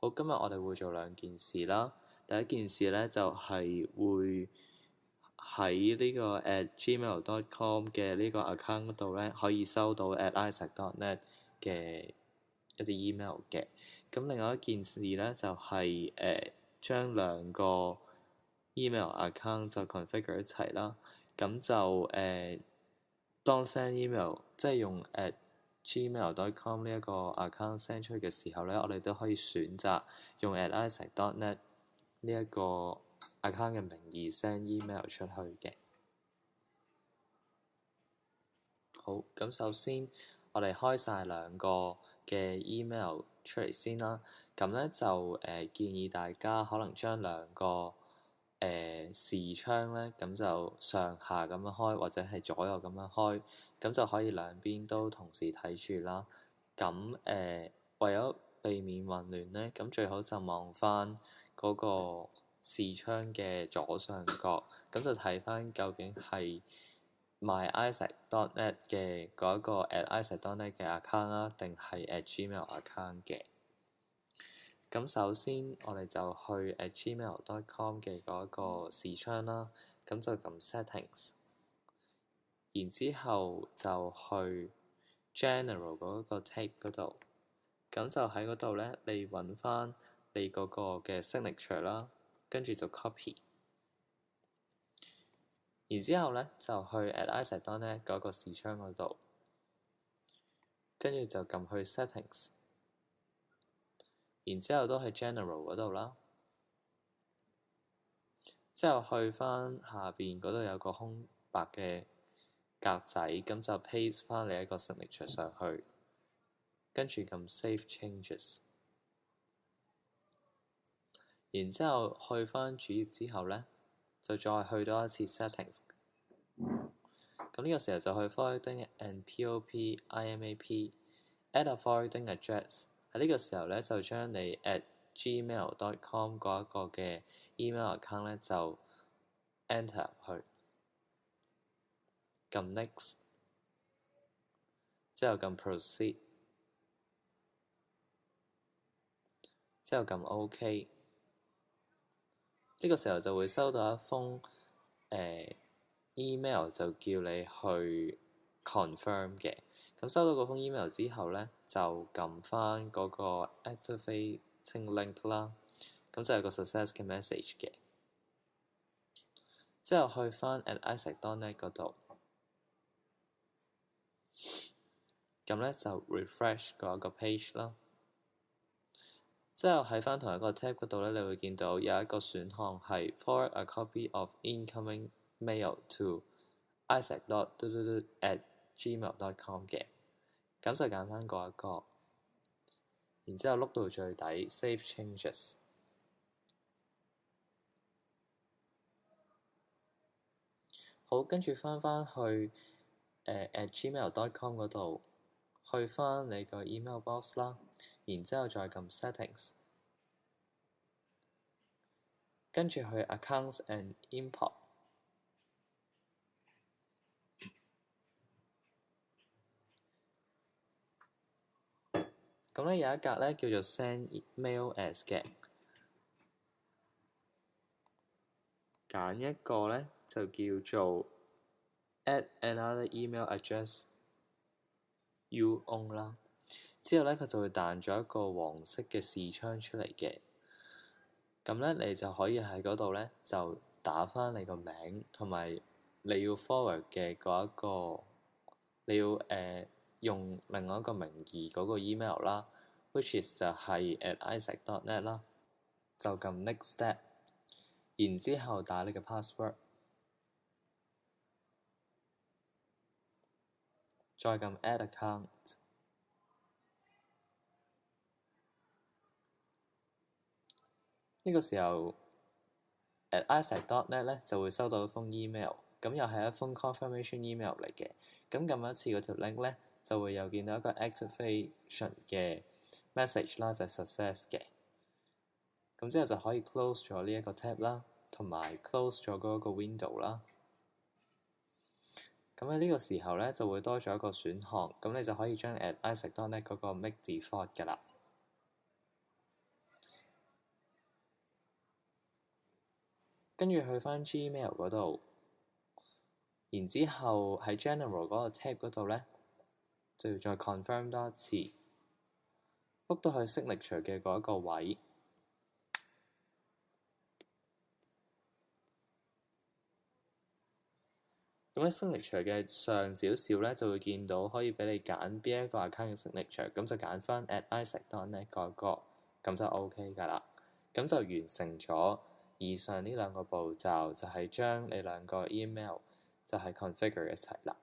好，今日我哋會做兩件事啦。第一件事呢，就係會喺呢個 @gmail.com 嘅呢個 account 嗰度呢，可以收到 @isaac.net 嘅一啲 email 嘅。咁另外一件事呢，就係將兩個 email account 就 configure 一齊啦。咁就當 send email 即係用gmail.com 呢一個 account send 出去嘅時候呢，我哋都可以選擇用 @isaac.net 呢一個 account 嘅名義 send email 出去嘅。好，咁首先我哋開晒兩個嘅 email 出嚟先啦。咁呢就建議大家可能將兩個視窗呢，咁就上下咁樣開，或者係左右咁樣開，咁就可以兩邊都同時睇住啦。咁為咗避免混亂呢，咁最好就望翻嗰個視窗嘅左上角，咁就睇翻究竟係 myisaac.net 嘅嗰一個 @isaac.net 嘅 account 啦，定係@gmail account 嘅。咁首先我哋就去gmail.com 嘅嗰一個視窗啦，咁就撳 settings， 然之後就去 general 嗰個 tab 嗰度，咁就喺嗰度呢，你揾翻你嗰個嘅 signature 啦，跟住就 copy， 然之後呢，就去 @isaac.net 嗰個視窗嗰度，跟住就撳去 settings。然之後都係 general 嗰度啦，之後去翻下邊嗰度有個空白嘅格仔，咁就 paste 翻你一個 signature 上去，跟住撳 save changes， 然之後去翻主頁之後呢，就再去多一次 settings， 咁呢個時候就去 forwarding and pop imap add a forwarding address。喺呢個時候呢，就將你 @gmail.com 嗰一個嘅 email account 呢，就 enter 入去，撳 next， 之後撳 proceed， 之後撳 OK。呢個時候就會收到一封email，就叫你去 confirm 嘅。咁收到嗰封 email 之後呢，就撳翻嗰個 activating link 啦，咁就有個 success 嘅 message 嘅。之後去翻 @isaac.net 嗰度，咁呢就 refresh 嗰一個 page 啦。之後喺翻同一個 tab 嗰度呢，你會見到有一個選項係 forward a copy of incoming mail to isaac.@gmail.com 嘅，咁就揀翻嗰一個，然之後碌到最底 save changes。好，跟住翻去@gmail.com 嗰度，去翻你個 email box 啦，然之後再撳 settings， 跟住去 accounts and import。咁呢有一格呢叫做 send mail as 嘅，揀一個呢就叫做 add another email address you own 啦。之後呢，佢就會彈咗一個黃色嘅視窗出嚟嘅。咁呢，你就可以喺嗰度呢，就打返你個名同埋你要 forward 嘅嗰一個，你要用另外一個名義嗰個 email 啦 ，which is 就係 @isaac.net 啦，就撳 next step， 然之後打你嘅 password， 再撳 add account。呢個時候 @isaac.net 呢就會收到一封 email， 咁又係一封 confirmation email 嚟嘅。咁撳一次嗰條 link 呢，就會又見到一個 activation 嘅 message 啦，就係 success 嘅。咁之後就可以 close 咗呢一個 tab 啦，同埋 close 咗嗰個 window 啦。咁喺呢個時候呢，就會多咗一個選項，咁你就可以將 @isaac.net 嗰個 make default 㗎啦。跟住去返 Gmail 嗰度，然之後喺 General 嗰個 tab 嗰度呢，就要再 confirm 多一次，book 到去 signature 嘅嗰一個位。咁喺 signature 嘅上少少呢，就會見到可以俾你揀邊一個 account 嘅 signature，咁就揀翻 @isaac.net 嗰個，咁就 OK 㗎啦。咁就完成咗以上呢兩個步驟，就係將你兩個 email 就係 configure 一齊啦。